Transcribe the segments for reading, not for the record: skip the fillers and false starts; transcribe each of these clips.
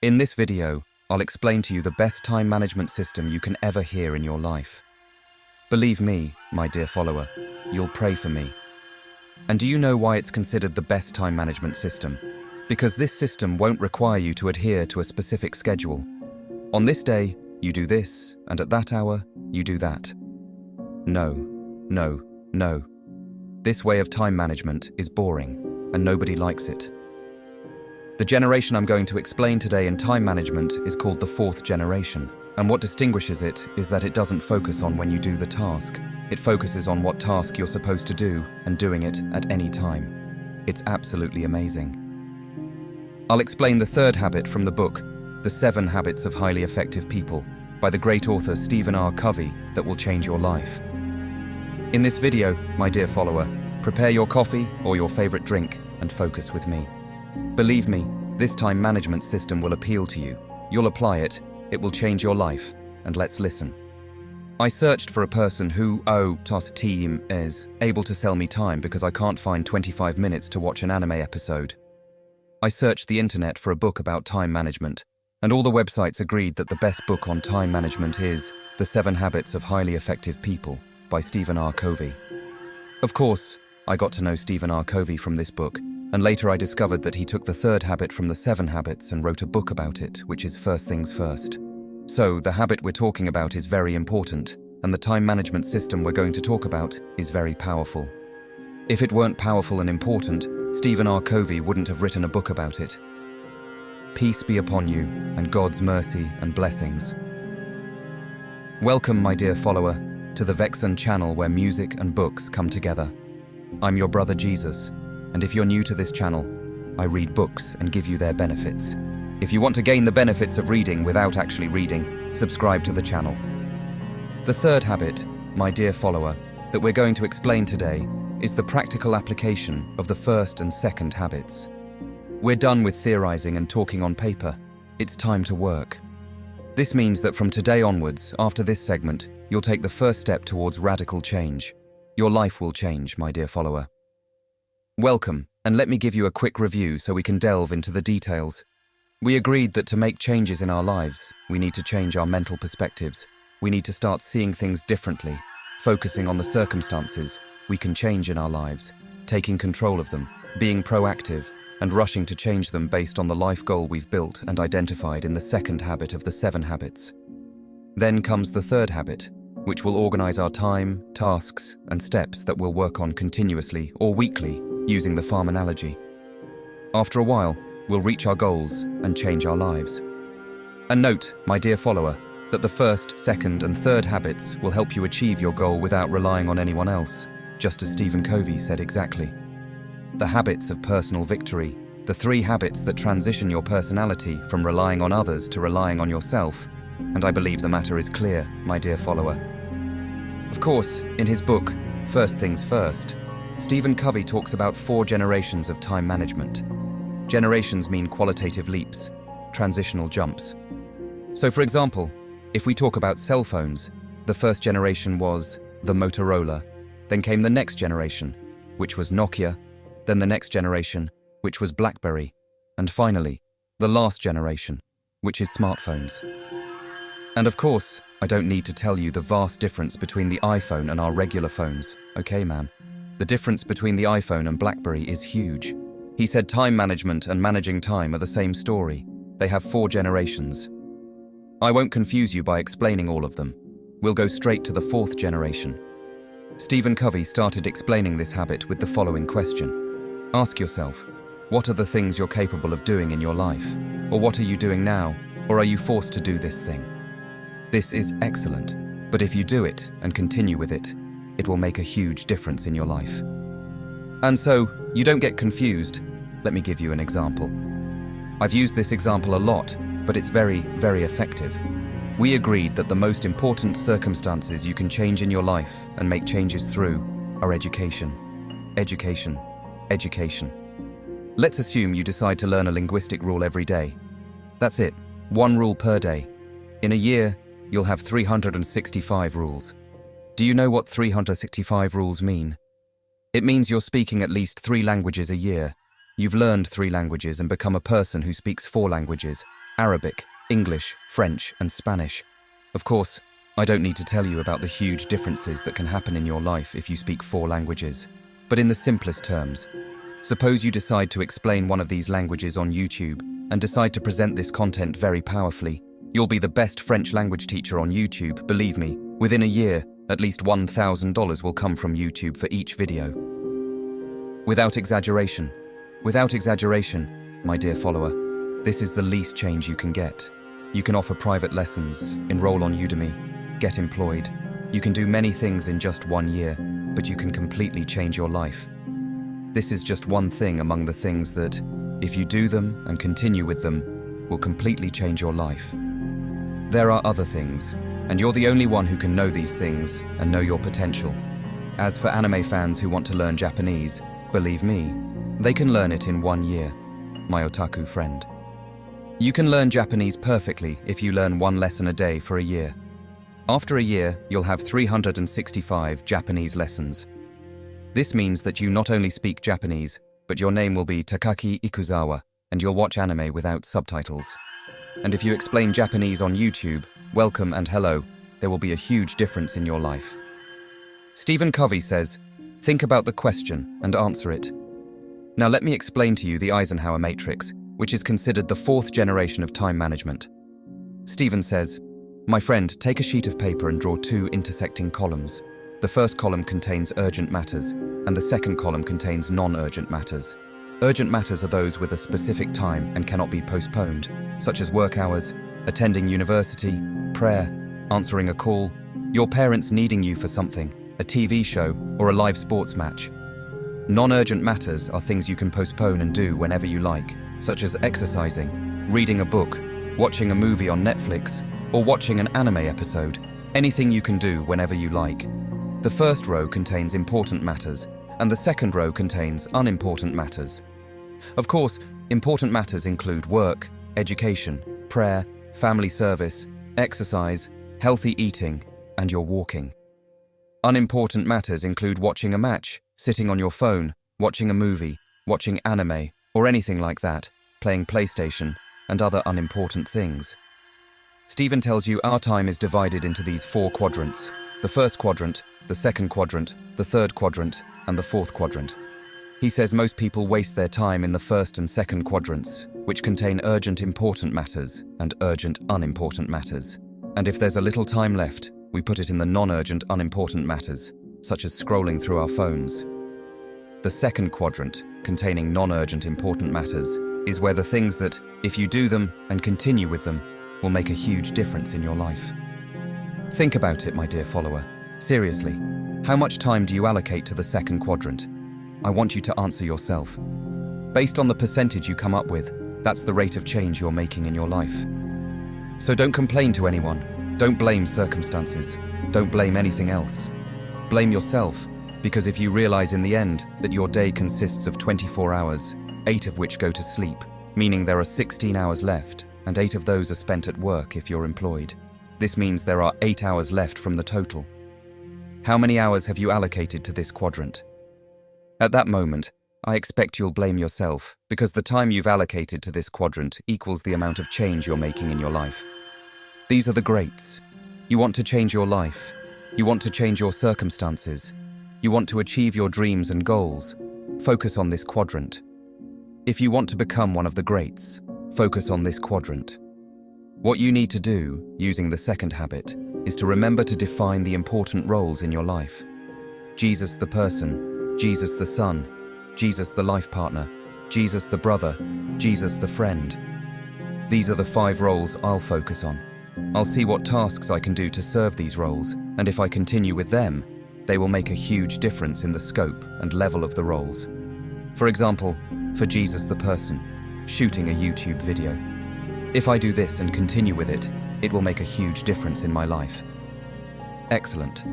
In this video, I'll explain to you the best time management system you can ever hear in your life. Believe me, my dear follower, you'll pray for me. And do you know why it's considered the best time management system? Because this system won't require you to adhere to a specific schedule. On this day, you do this, and at that hour, you do that. No, no, no. This way of time management is boring, and nobody likes it. The generation I'm going to explain today in time management is called the fourth generation, and what distinguishes it is that it doesn't focus on when you do the task. It focuses on what task you're supposed to do and doing it at any time. It's absolutely amazing. I'll explain the third habit from the book, The 7 Habits of Highly Effective People, by the great author Stephen Covey, that will change your life. In this video, my dear follower, prepare your coffee or your favorite drink and focus with me. Believe me, this time management system will appeal to you. You'll apply it, it will change your life, and let's listen. I searched for a person who, team is able to sell me time because I can't find 25 minutes to watch an anime episode. I searched the internet for a book about time management, and all the websites agreed that the best book on time management is The 7 Habits of Highly Effective People by Stephen Covey. Of course, I got to know Stephen Covey from this book, and later I discovered that he took the third habit from the 7 habits and wrote a book about it, which is First Things First. So, the habit we're talking about is very important, and the time management system we're going to talk about is very powerful. If it weren't powerful and important, Stephen Covey wouldn't have written a book about it. Peace be upon you, and God's mercy and blessings. Welcome, my dear follower, to the Vexen channel where music and books come together. I'm your brother Jesus, and if you're new to this channel, I read books and give you their benefits. If you want to gain the benefits of reading without actually reading, subscribe to the channel. The third habit, my dear follower, that we're going to explain today is the practical application of the first and second habits. We're done with theorizing and talking on paper. It's time to work. This means that from today onwards, after this segment, you'll take the first step towards radical change. Your life will change, my dear follower. Welcome, and let me give you a quick review so we can delve into the details. We agreed that to make changes in our lives, we need to change our mental perspectives. We need to start seeing things differently, focusing on the circumstances we can change in our lives, taking control of them, being proactive, and rushing to change them based on the life goal we've built and identified in the second habit of the 7 habits. Then comes the third habit, which will organize our time, tasks, and steps that we'll work on continuously or weekly, using the farm analogy. After a while, we'll reach our goals and change our lives. And note, my dear follower, that the first, second, and third habits will help you achieve your goal without relying on anyone else, just as Stephen Covey said exactly. The habits of personal victory, the 3 habits that transition your personality from relying on others to relying on yourself, and I believe the matter is clear, my dear follower. Of course, in his book, First Things First, Stephen Covey talks about 4 generations of time management. Generations mean qualitative leaps, transitional jumps. So for example, if we talk about cell phones, the first generation was the Motorola, then came the next generation, which was Nokia, then the next generation, which was BlackBerry, and finally, the last generation, which is smartphones. And of course, I don't need to tell you the vast difference between the iPhone and our regular phones, okay man? The difference between the iPhone and BlackBerry is huge. He said time management and managing time are the same story. They have 4 generations. I won't confuse you by explaining all of them. We'll go straight to the 4th generation. Stephen Covey started explaining this habit with the following question. Ask yourself, what are the things you're capable of doing in your life? Or what are you doing now? Or are you forced to do this thing? This is excellent, but if you do it and continue with it, it will make a huge difference in your life. And so, you don't get confused. Let me give you an example. I've used this example a lot, but it's very, very effective. We agreed that the most important circumstances you can change in your life and make changes through are education. Education. Education. Let's assume you decide to learn a linguistic rule every day. That's it, 1 rule per day. In a year, you'll have 365 rules. Do you know what 365 rules mean? It means you're speaking at least 3 languages a year. You've learned 3 languages and become a person who speaks 4 languages. Arabic, English, French, and Spanish. Of course, I don't need to tell you about the huge differences that can happen in your life if you speak 4 languages. But in the simplest terms, suppose you decide to explain one of these languages on YouTube and decide to present this content very powerfully. You'll be the best French language teacher on YouTube, believe me. Within a year, at least $1,000 will come from YouTube for each video. Without exaggeration, my dear follower, this is the least change you can get. You can offer private lessons, enroll on Udemy, get employed. You can do many things in just 1 year, but you can completely change your life. This is just one thing among the things that, if you do them and continue with them, will completely change your life. There are other things, and you're the only one who can know these things and know your potential. As for anime fans who want to learn Japanese, believe me, they can learn it in 1 year, my otaku friend. You can learn Japanese perfectly if you learn 1 lesson a day for a year. After a year, you'll have 365 Japanese lessons. This means that you not only speak Japanese, but your name will be Takaki Ikuzawa, and you'll watch anime without subtitles. And if you explain Japanese on YouTube, welcome and hello, there will be a huge difference in your life. Stephen Covey says, think about the question and answer it. Now let me explain to you the Eisenhower Matrix, which is considered the 4th generation of time management. Stephen says, my friend, take a sheet of paper and draw 2 intersecting columns. The first column contains urgent matters, and the second column contains non-urgent matters. Urgent matters are those with a specific time and cannot be postponed, such as work hours, attending university, prayer, answering a call, your parents needing you for something, a TV show, or a live sports match. Non-urgent matters are things you can postpone and do whenever you like, such as exercising, reading a book, watching a movie on Netflix, or watching an anime episode. Anything you can do whenever you like. The first row contains important matters, and the second row contains unimportant matters. Of course, important matters include work, education, prayer, family service, exercise, healthy eating, and your walking. Unimportant matters include watching a match, sitting on your phone, watching a movie, watching anime, or anything like that, playing PlayStation, and other unimportant things. Stephen tells you our time is divided into these 4 quadrants: the first quadrant, the second quadrant, the third quadrant, and the 4th quadrant. He says most people waste their time in the first and second quadrants, which contain urgent important matters and urgent unimportant matters. And if there's a little time left, we put it in the non-urgent unimportant matters, such as scrolling through our phones. The second quadrant, containing non-urgent important matters, is where the things that, if you do them and continue with them, will make a huge difference in your life. Think about it, my dear follower. Seriously, how much time do you allocate to the second quadrant? I want you to answer yourself. Based on the percentage you come up with, that's the rate of change you're making in your life. So don't complain to anyone. Don't blame circumstances. Don't blame anything else. Blame yourself, because if you realize in the end that your day consists of 24 hours, 8 of which go to sleep, meaning there are 16 hours left, and 8 of those are spent at work if you're employed. This means there are 8 hours left from the total. How many hours have you allocated to this quadrant? At that moment, I expect you'll blame yourself, because the time you've allocated to this quadrant equals the amount of change you're making in your life. These are the greats. You want to change your life. You want to change your circumstances. You want to achieve your dreams and goals. Focus on this quadrant. If you want to become one of the greats, focus on this quadrant. What you need to do, using the second habit, is to remember to define the important roles in your life. Jesus the person, Jesus the son, Jesus the life partner, Jesus the brother, Jesus the friend. These are the 5 roles I'll focus on. I'll see what tasks I can do to serve these roles, and if I continue with them, they will make a huge difference in the scope and level of the roles. For example, for Jesus the person, shooting a YouTube video. If I do this and continue with it, it will make a huge difference in my life. Excellent.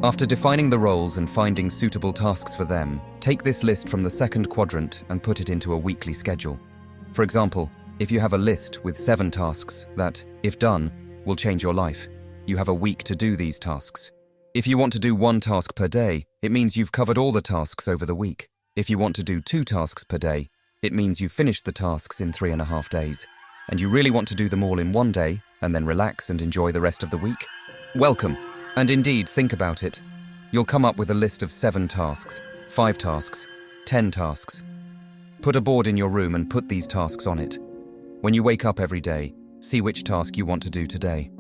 After defining the roles and finding suitable tasks for them, take this list from the second quadrant and put it into a weekly schedule. For example, if you have a list with 7 tasks that, if done, will change your life, you have a week to do these tasks. If you want to do 1 task per day, it means you've covered all the tasks over the week. If you want to do 2 tasks per day, it means you've finished the tasks in 3.5 days. and you really want to do them all in one day and then relax and enjoy the rest of the week? Welcome. And indeed, think about it. You'll come up with a list of 7 tasks, 5 tasks, 10 tasks. Put a board in your room and put these tasks on it. When you wake up every day, see which task you want to do today.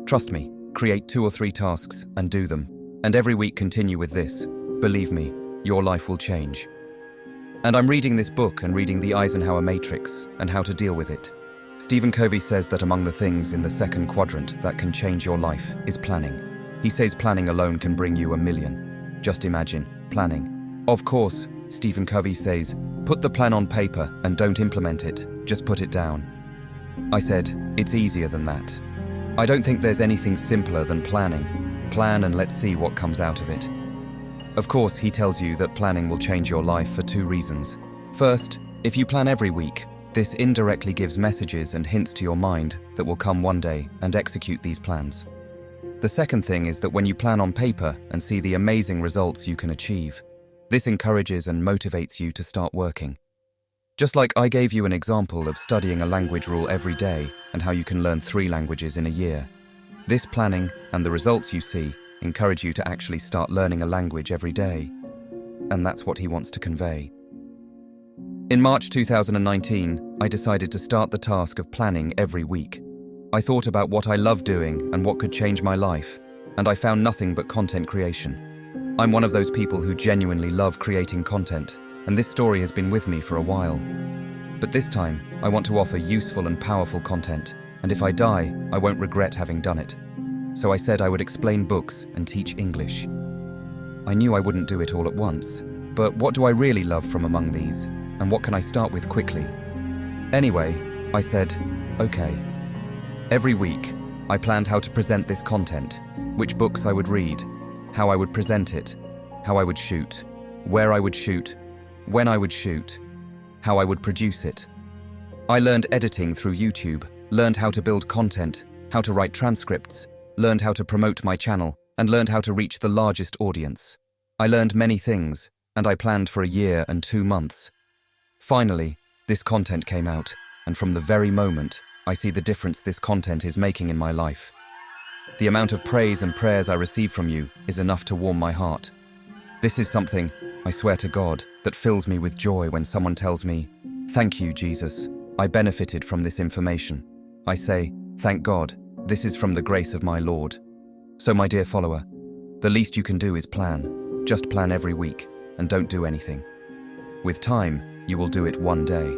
Trust me, create 2 or 3 tasks and do them. And every week continue with this. Believe me, your life will change. And I'm reading this book and reading the Eisenhower Matrix and how to deal with it. Stephen Covey says that among the things in the second quadrant that can change your life is planning. He says planning alone can bring you $1 million. Just imagine, planning. Of course, Stephen Covey says, put the plan on paper and don't implement it, just put it down. I said, it's easier than that. I don't think there's anything simpler than planning. Plan and let's see what comes out of it. Of course, he tells you that planning will change your life for 2 reasons. First, if you plan every week, this indirectly gives messages and hints to your mind that will come one day and execute these plans. The second thing is that when you plan on paper and see the amazing results you can achieve, this encourages and motivates you to start working. Just like I gave you an example of studying a language rule every day and how you can learn 3 languages in a year. This planning and the results you see encourage you to actually start learning a language every day. And that's what he wants to convey. In March 2019, I decided to start the task of planning every week. I thought about what I love doing and what could change my life, and I found nothing but content creation. I'm one of those people who genuinely love creating content, and this story has been with me for a while. But this time, I want to offer useful and powerful content, and if I die, I won't regret having done it. So I said I would explain books and teach English. I knew I wouldn't do it all at once, but what do I really love from among these, and what can I start with quickly? Anyway, I said, okay. Every week, I planned how to present this content, which books I would read, how I would present it, how I would shoot, where I would shoot, when I would shoot, how I would produce it. I learned editing through YouTube, learned how to build content, how to write transcripts, learned how to promote my channel, and learned how to reach the largest audience. I learned many things, and I planned for a year and 2 months. Finally, this content came out, and from the very moment, I see the difference this content is making in my life. The amount of praise and prayers I receive from you is enough to warm my heart. This is something, I swear to God, that fills me with joy when someone tells me, "Thank you, Jesus. I benefited from this information." I say, "Thank God. This is from the grace of my Lord." So my dear follower, the least you can do is plan. Just plan every week and don't do anything. With time, you will do it one day.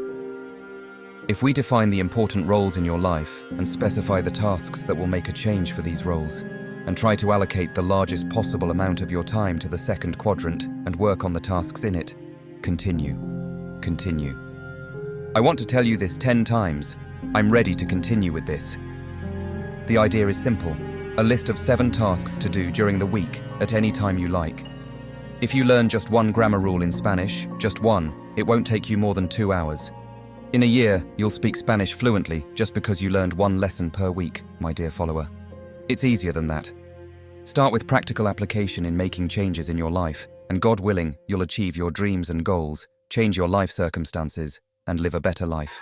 If we define the important roles in your life and specify the tasks that will make a change for these roles, and try to allocate the largest possible amount of your time to the second quadrant and work on the tasks in it, continue. I want to tell you this 10 times. I'm ready to continue with this. The idea is simple. A list of 7 tasks to do during the week at any time you like. If you learn just 1 grammar rule in Spanish, just 1, it won't take you more than 2 hours. In a year, you'll speak Spanish fluently just because you learned 1 lesson per week, my dear follower. It's easier than that. Start with practical application in making changes in your life, and God willing, you'll achieve your dreams and goals, change your life circumstances, and live a better life.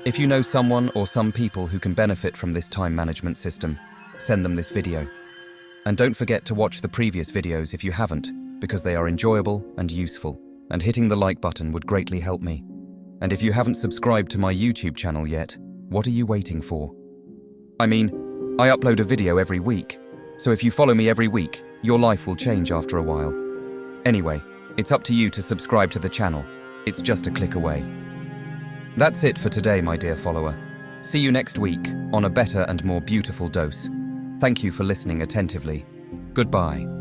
If you know someone or some people who can benefit from this time management system, send them this video. And don't forget to watch the previous videos if you haven't, because they are enjoyable and useful, and hitting the like button would greatly help me. And if you haven't subscribed to my YouTube channel yet, what are you waiting for? I mean, I upload a video every week, so if you follow me every week, your life will change after a while. Anyway, it's up to you to subscribe to the channel. It's just a click away. That's it for today, my dear follower. See you next week on a better and more beautiful dose. Thank you for listening attentively. Goodbye.